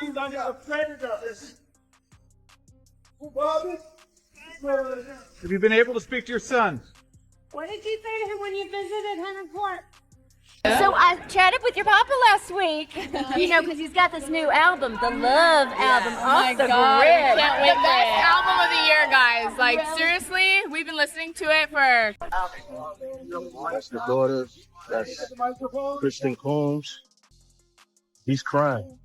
He's under a predator. Have you been able to speak to your son? What did you say to him when you visited him in court? So I chatted with your papa last week, you know, because he's got this new album, the Love album, off the grid. Can't wait. The best album of the year, guys. Like, seriously, we've been listening to it for... That's the daughter. That's Kristen Combs. He's crying.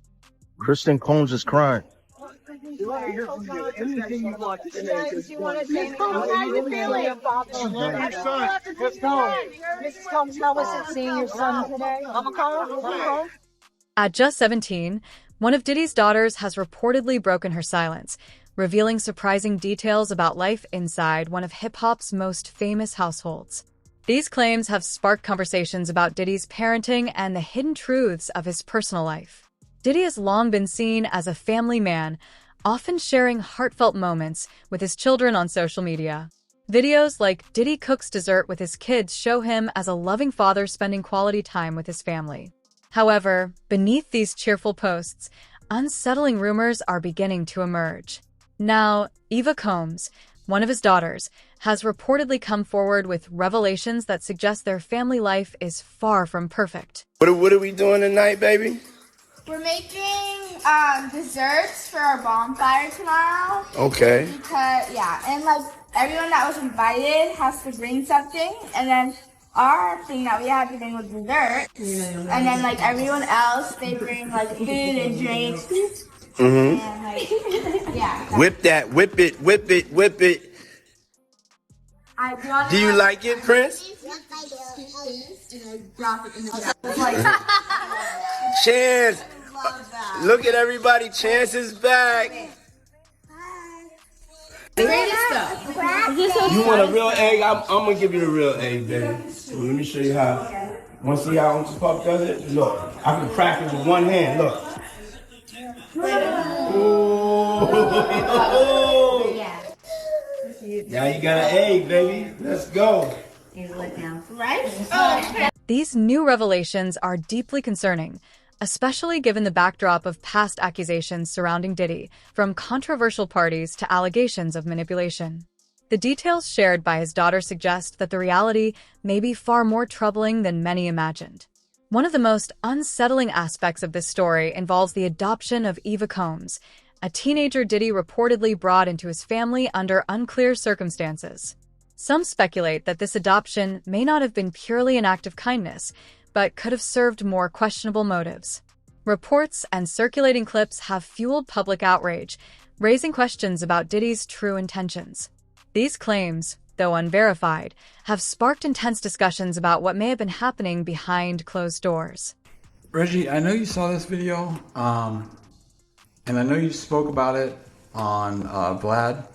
Kristen Combs is crying. Anything you want to say. You want to say how you feeling? Let's go. Mrs. Combs, how was it seeing your son today? I'm home. At just 17, one of Diddy's daughters has reportedly broken her silence, revealing surprising details about life inside one of hip-hop's most famous households. These claims have sparked conversations about Diddy's parenting and the hidden truths of his personal life. Diddy has long been seen as a family man, often sharing heartfelt moments with his children on social media. Videos like Diddy Cooks Dessert with his kids show him as a loving father spending quality time with his family. However, beneath these cheerful posts, unsettling rumors are beginning to emerge. Now, Eva Combs, one of his daughters, has reportedly come forward with revelations that suggest their family life is far from perfect. What are we doing tonight, baby? We're making desserts for our bonfire tomorrow. Okay. Because, yeah, and like everyone that was invited has to bring something, and then our thing that we had to bring was dessert. And then like everyone else, they bring like food and drinks. Mm-hmm. And like, yeah. Whip that, whip it, whip it, whip it. Do you like it, Prince? Chance! Look at everybody, Chance is back! You want a real egg? I'm gonna give you the real egg, baby. So let me show you how. Want to see how Uncle Pup does it? Look, I can crack it with one hand, look. Ooh. Now you got an egg, baby. Let's go. These new revelations are deeply concerning, especially given the backdrop of past accusations surrounding Diddy, from controversial parties to allegations of manipulation. The details shared by his daughter suggest that the reality may be far more troubling than many imagined. One of the most unsettling aspects of this story involves the adoption of Eva Combs, a teenager Diddy reportedly brought into his family under unclear circumstances. Some speculate that this adoption may not have been purely an act of kindness, but could have served more questionable motives. Reports and circulating clips have fueled public outrage, raising questions about Diddy's true intentions. These claims, though unverified, have sparked intense discussions about what may have been happening behind closed doors. Reggie, I know you saw this video, and I know you spoke about it on Vlad,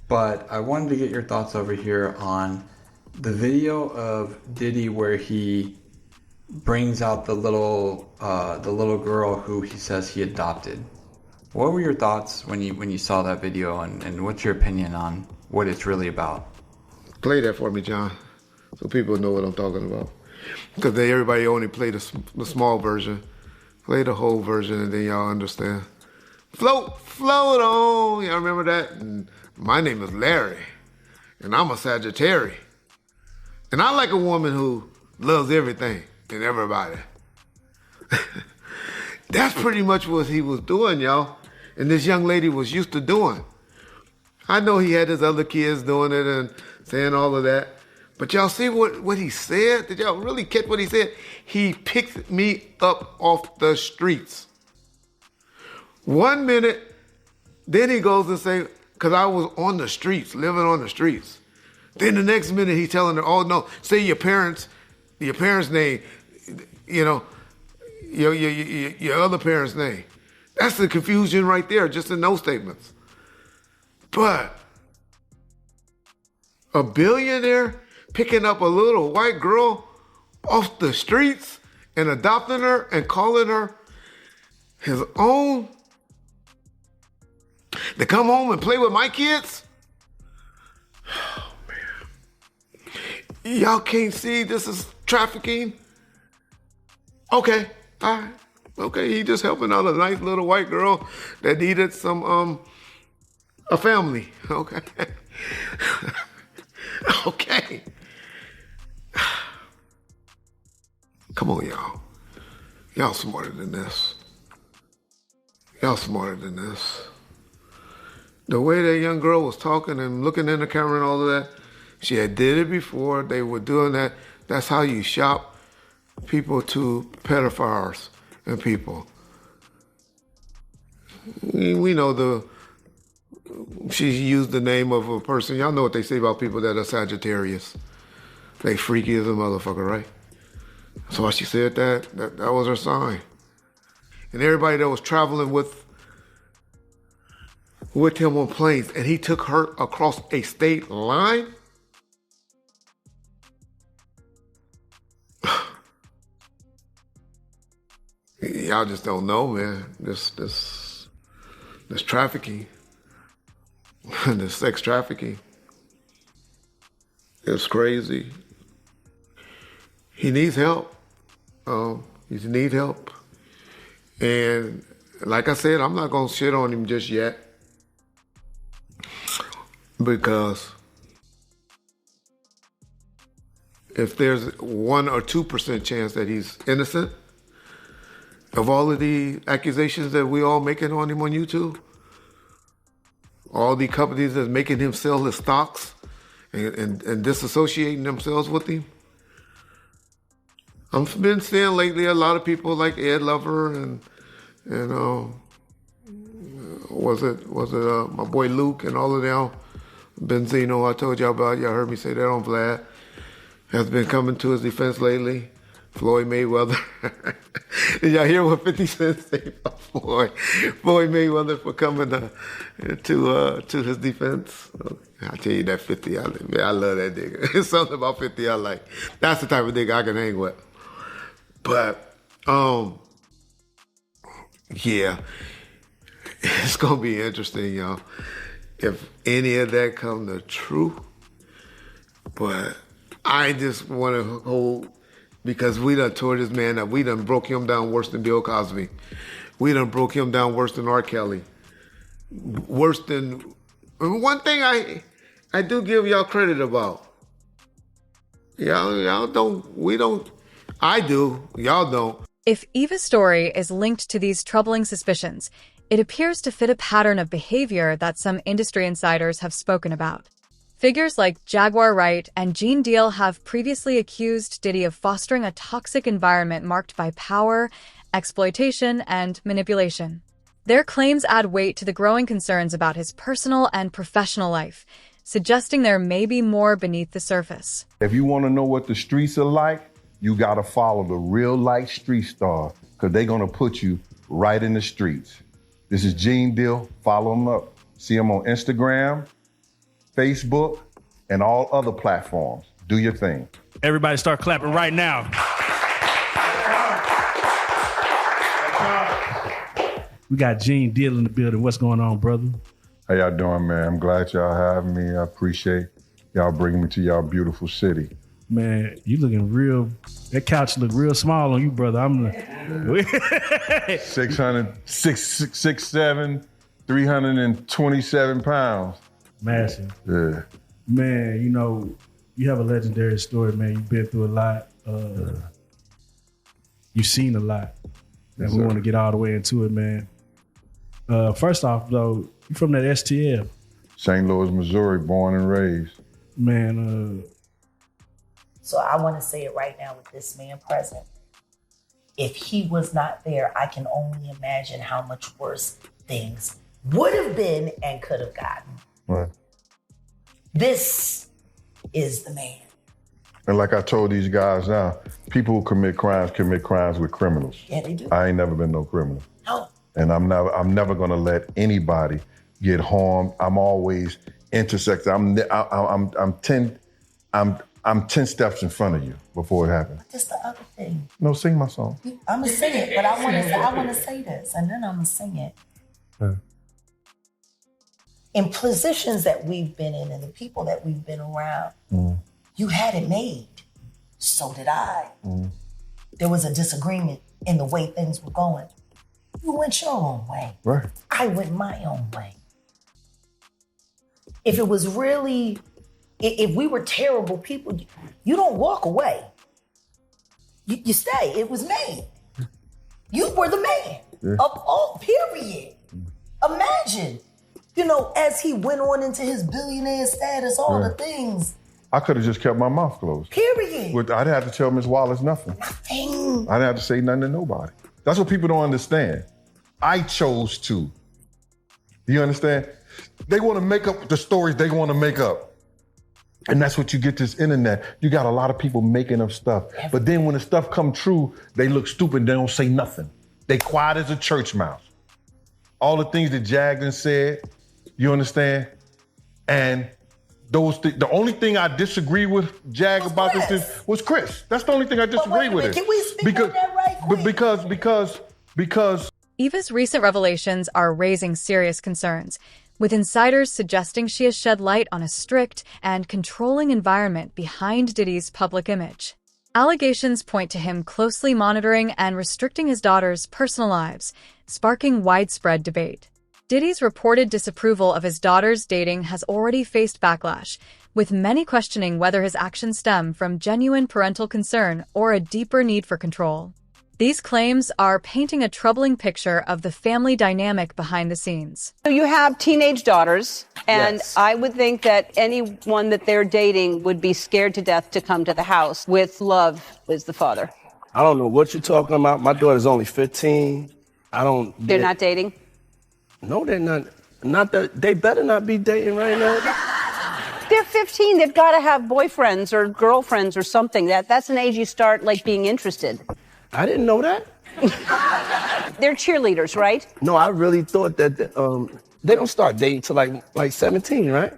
but I wanted to get your thoughts over here on the video of Diddy where he brings out the little girl who he says he adopted. What were your thoughts when you saw that video, and what's your opinion on what it's really about? Play that for me, John, so people know what I'm talking about. Because everybody only played the small version. Play the whole version and then y'all understand. Float, float on. Y'all remember that? And my name is Larry, and I'm a Sagittarius. And I like a woman who loves everything and everybody. That's pretty much what he was doing, y'all. And this young lady was used to doing. I know he had his other kids doing it and saying all of that. But y'all see what he said? Did y'all really catch what he said? He picked me up off the streets. 1 minute, then he goes and say, because I was on the streets, living on the streets. Then the next minute he's telling her, oh no, say your parents' name, you know, your other parents' name. That's the confusion right there, just in those statements. But a billionaire picking up a little white girl off the streets and adopting her and calling her his own to come home and play with my kids? Oh, man. Y'all can't see this is trafficking? Okay, all right. Okay, he just helping out a nice little white girl that needed some a family. Okay. Okay. Come on, y'all. Y'all smarter than this. Y'all smarter than this. The way that young girl was talking and looking in the camera and all of that, she had did it before. They were doing that. That's how you shop people to pedophiles and people. We know she used the name of a person. Y'all know what they say about people that are Sagittarius. They freaky as a motherfucker, right? So why she said that was her sign. And everybody that was traveling with him on planes, and he took her across a state line? Y'all just don't know, man. This trafficking, this sex trafficking, it's crazy. He needs help. He needs help. And like I said, I'm not gonna shit on him just yet, because if there's 1 or 2% chance that he's innocent of all of the accusations that we all making on him on YouTube, all the companies that's making him sell his stocks and disassociating themselves with him. I've been seeing lately a lot of people like Ed Lover and was it my boy Luke and all of them, Benzino, I told y'all about, y'all heard me say that on Vlad, has been coming to his defense lately. Floyd Mayweather. Did y'all hear what 50 Cent said about Floyd Mayweather for coming to his defense? I tell you that 50, I love that nigga. There's something about 50 I like. That's the type of nigga I can hang with. But, yeah, it's gonna be interesting, y'all, if any of that come to true. But I just want to hold, because we done tore this man up. We done broke him down worse than Bill Cosby. We done broke him down worse than R. Kelly. Worse than, one thing I do give y'all credit about. Y'all don't, we don't, I do, y'all don't. If Eva's story is linked to these troubling suspicions, it appears to fit a pattern of behavior that some industry insiders have spoken about. Figures like Jaguar Wright and Gene Deal have previously accused Diddy of fostering a toxic environment marked by power, exploitation, and manipulation. Their claims add weight to the growing concerns about his personal and professional life, suggesting there may be more beneath the surface. If you want to know what the streets are like, you got to follow the real life street star, because they're going to put you right in the streets. This is Gene Deal. Follow him up. See him on Instagram, Facebook, and all other platforms. Do your thing. Everybody start clapping right now. We got Gene Deal in the building. What's going on, brother? How y'all doing, man? I'm glad y'all having me. I appreciate y'all bringing me to y'all beautiful city. Man, you looking real, that couch look real small on you, brother. I'm 6'7", 327 pounds. Massive. Yeah. Man, you know, you have a legendary story, man. You've been through a lot. You've seen a lot. And we want to get all the way into it, man. First off, though, you from that STL? St. Louis, Missouri, born and raised. Man, So I want to say it right now with this man present. If he was not there, I can only imagine how much worse things would have been and could have gotten. Right. This is the man. And like I told these guys now, people who commit crimes with criminals. Yeah, they do. I ain't never been no criminal. No. And I'm never gonna let anybody get harmed. I'm always intersected. I'm 10 steps in front of you before it happens. That's the other thing. No, sing my song. I'm gonna sing it, but I want to say this, and then I'm gonna sing it. In positions that we've been in and the people that we've been around, you had it made. So did I. There was a disagreement in the way things were going. You went your own way. Right. I went my own way. If it was really, if we were terrible people, you don't walk away. You stay. It was made. You were the man of all, period. Imagine, as he went on into his billionaire status, all the things. I could have just kept my mouth closed. Period. I didn't have to tell Miss Wallace nothing. Nothing. I didn't have to say nothing to nobody. That's what people don't understand. I chose to. You understand? They want to make up the stories they want to make up. And that's what you get this internet. You got a lot of people making up stuff. But then when the stuff come true, they look stupid. They don't say nothing. They quiet as a church mouse. All the things that Jagden said, you understand? And the only thing I disagree with Jag about this was Chris. That's the only thing I disagree with it. Can we speak on that right quick? Because Eva's recent revelations are raising serious concerns, with insiders suggesting she has shed light on a strict and controlling environment behind Diddy's public image. Allegations point to him closely monitoring and restricting his daughters' personal lives, sparking widespread debate. Diddy's reported disapproval of his daughter's dating has already faced backlash, with many questioning whether his actions stem from genuine parental concern or a deeper need for control. These claims are painting a troubling picture of the family dynamic behind the scenes. So you have teenage daughters, and Yes. I would think that anyone that they're dating would be scared to death to come to the house with Love as the father. I don't know what you're talking about. My daughter's only 15. They're not dating? No, they're not. Not that they better not be dating right now. They're 15. They've got to have boyfriends or girlfriends or something. That's an age you start being interested. I didn't know that. They're cheerleaders, right? No, I really thought that they don't start dating till like 17, right?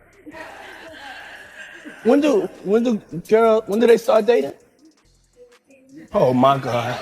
When do they start dating? Oh my God.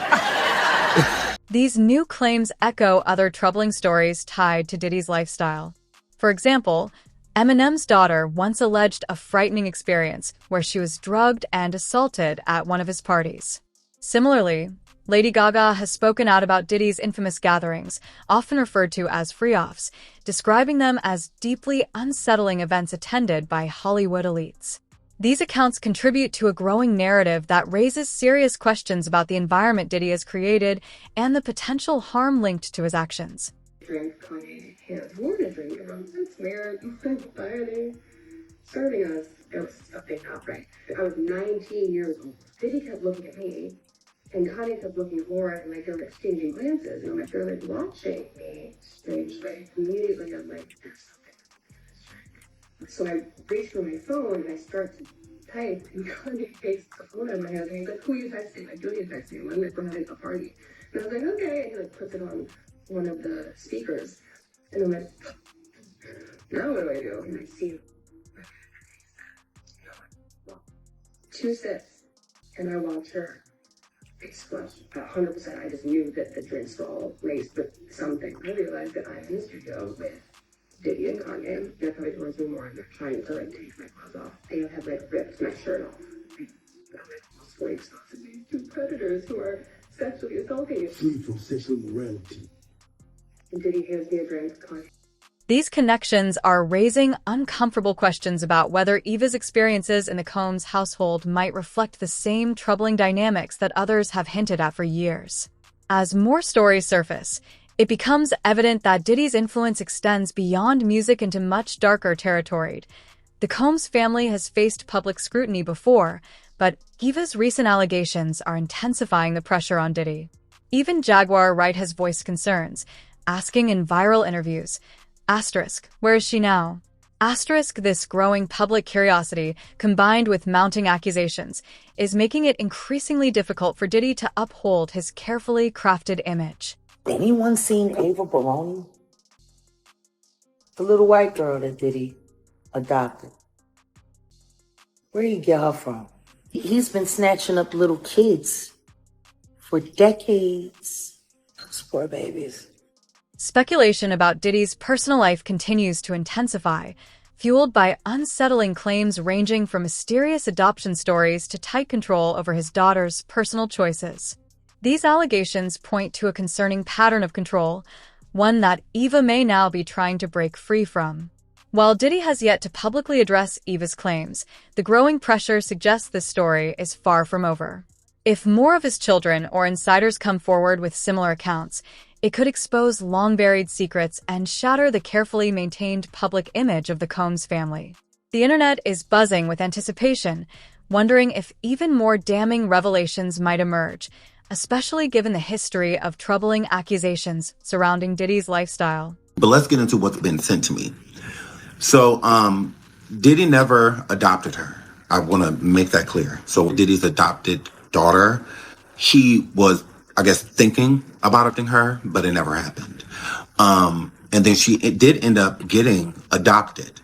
These new claims echo other troubling stories tied to Diddy's lifestyle. For example, Eminem's daughter once alleged a frightening experience where she was drugged and assaulted at one of his parties. Similarly, Lady Gaga has spoken out about Diddy's infamous gatherings, often referred to as free-offs, describing them as deeply unsettling events attended by Hollywood elites. These accounts contribute to a growing narrative that raises serious questions about the environment Diddy has created and the potential harm linked to his actions. Kanye can't afford to drink. That's weird. Why are they serving us? It was something not right. I was 19 years old. Diddy kept looking at me, and Kanye kept looking forward, and they were exchanging glances, and they're watching me strangely. Immediately, I'm like, there's something. So I reach for my phone, and I start to type, and Kanye takes the phone out of my hand, and he's like, who are you texting? Like, Julia texting him. I'm like, we're having a party. And I was like, okay. And he puts it on one of the speakers, and I'm like, now what do I do? And I see him. 2 sips, and I watch her face flush. 100%, I just knew that the drinks were all laced with something. I realized that I'm in the studio with Diddy and Kanye. They're coming towards me more, and they're trying to take my clothes off. They have ripped my shirt off. I'm almost slaves to these 2 predators who are sexually assaulting me. Flee from sexual morality. And Diddy hands me a drink. Kanye. These connections are raising uncomfortable questions about whether Eva's experiences in the Combs household might reflect the same troubling dynamics that others have hinted at for years. As more stories surface, it becomes evident that Diddy's influence extends beyond music into much darker territory. The Combs family has faced public scrutiny before, but Eva's recent allegations are intensifying the pressure on Diddy. Even Jaguar Wright has voiced concerns, asking in viral interviews, where is she now? This growing public curiosity, combined with mounting accusations, is making it increasingly difficult for Diddy to uphold his carefully crafted image. Anyone seen Ava Baroni? The little white girl that Diddy adopted. Where did he get her from? He's been snatching up little kids for decades. Those poor babies. Speculation about Diddy's personal life continues to intensify, fueled by unsettling claims ranging from mysterious adoption stories to tight control over his daughter's personal choices. These allegations point to a concerning pattern of control, one that Eva may now be trying to break free from. While Diddy has yet to publicly address Eva's claims, the growing pressure suggests this story is far from over. If more of his children or insiders come forward with similar accounts, it could expose long-buried secrets and shatter the carefully maintained public image of the Combs family. The internet is buzzing with anticipation, wondering if even more damning revelations might emerge, especially given the history of troubling accusations surrounding Diddy's lifestyle. But let's get into what's been sent to me. So, Diddy never adopted her. I want to make that clear. So Diddy's adopted daughter, he was, I guess, thinking about adopting her, but it never happened. And then it did end up getting adopted.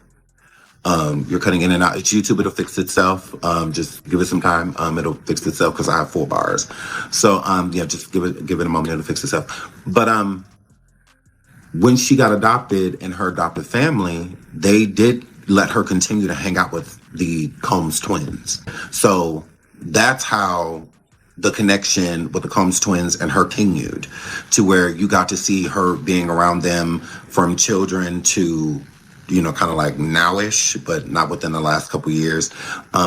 You're cutting in and out. It's YouTube. It'll fix itself. Just give it some time. It'll fix itself because I have 4 bars. So, just give it a moment. It'll fix itself. But, when she got adopted and her adopted family, they did let her continue to hang out with the Combs twins. So that's how the connection with the Combs twins and her continued, to where you got to see her being around them from children to, kind of like nowish, but not within the last couple years.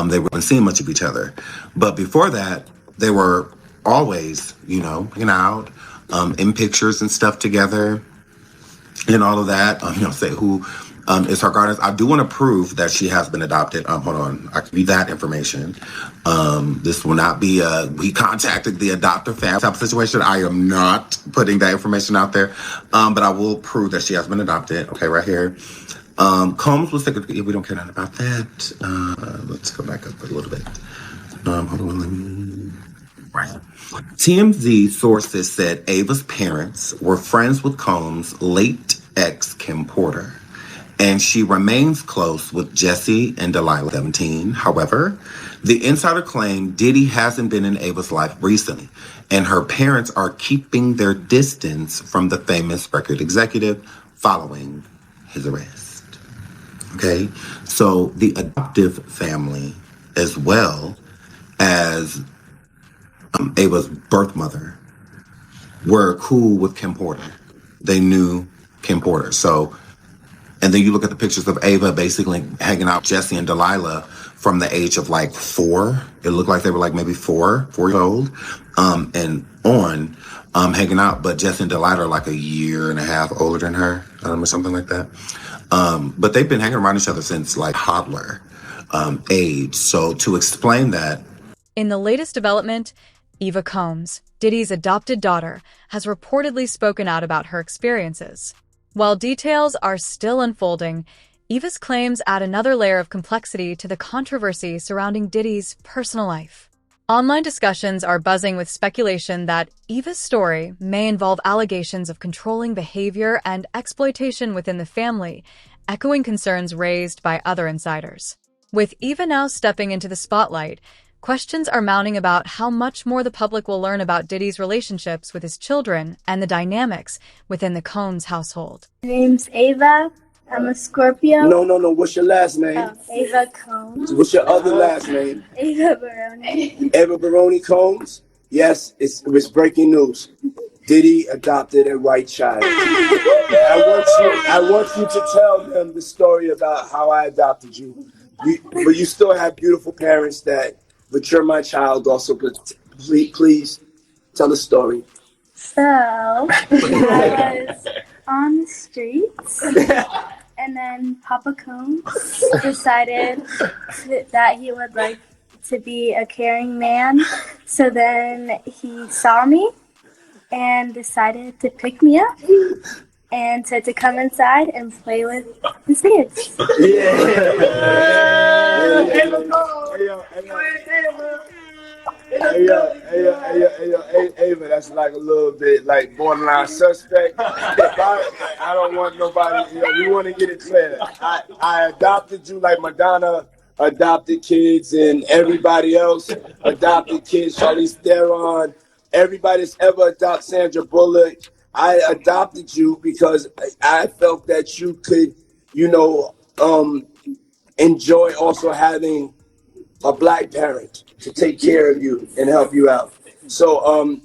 They weren't seeing much of each other. But before that, they were always, hanging out, in pictures and stuff together. And all of that, say who is her guardian. I do want to prove that she has been adopted. Hold on, I can read that information. This will not be we contacted the adopter family type of situation. I am not putting that information out there, but I will prove that she has been adopted. Okay, right here. Combs was we don't care nothing about that. Let's go back up a little bit. Hold on, let me. Right. TMZ sources said Ava's parents were friends with Combs' late ex, Kim Porter, and she remains close with Jesse and Delilah, 17. However, the insider claimed Diddy hasn't been in Ava's life recently, and her parents are keeping their distance from the famous record executive following his arrest. Okay, so the adoptive family, as well as Ava's birth mother, were cool with Kim Porter. They knew Kim Porter. So, and then you look at the pictures of Ava basically hanging out with Jesse and Delilah from the age of like 4. It looked like they were like maybe 4 years old, and hanging out. But Jesse and Delilah are like a year and a half older than her, or something like that. But they've been hanging around each other since like toddler age. So to explain that. In the latest development, Eva Combs, Diddy's adopted daughter, has reportedly spoken out about her experiences. While details are still unfolding, Eva's claims add another layer of complexity to the controversy surrounding Diddy's personal life. Online discussions are buzzing with speculation that Eva's story may involve allegations of controlling behavior and exploitation within the family, echoing concerns raised by other insiders. With Eva now stepping into the spotlight, questions are mounting about how much more the public will learn about Diddy's relationships with his children and the dynamics within the Combs household. My name's Ava. I'm a Scorpio. No. What's your last name? Ava Combs. What's your other last name? Ava Baroni. Eva Baroni Combs? Yes, it's breaking news. Diddy adopted a white child. I want you to tell them the story about how I adopted you. But you still have beautiful parents that, but you're my child also. Please tell the story. So, I was on the streets, and then Papa Combs decided that he would like to be a caring man. So then he saw me and decided to pick me up and said to come inside and play with his kids. Ava, that's like a little bit like borderline suspect. I don't want nobody, we want to get it clear. I adopted you like Madonna adopted kids and everybody else adopted kids, Charlize Theron, everybody that's ever adopted Sandra Bullock. I adopted you because I felt that you could, enjoy also having a black parent to take care of you and help you out. So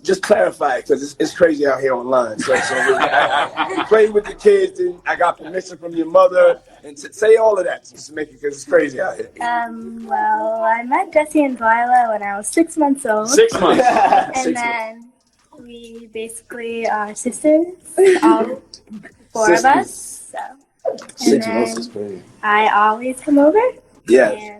Just clarify it, because it's crazy out here online. So I play with the kids, and I got permission from your mother, and say all of that just to make it, because it's crazy out here. Well, I met Jesse and Delilah when I was 6 months old. 6 months. And then we basically are sisters, all four of us. So. 6 months is crazy. I always come over. Yeah.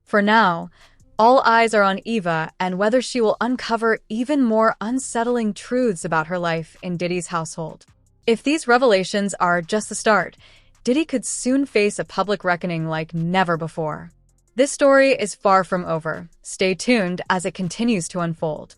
For now, all eyes are on Eva and whether she will uncover even more unsettling truths about her life in Diddy's household. If these revelations are just the start, Diddy could soon face a public reckoning like never before. This story is far from over. Stay tuned as it continues to unfold.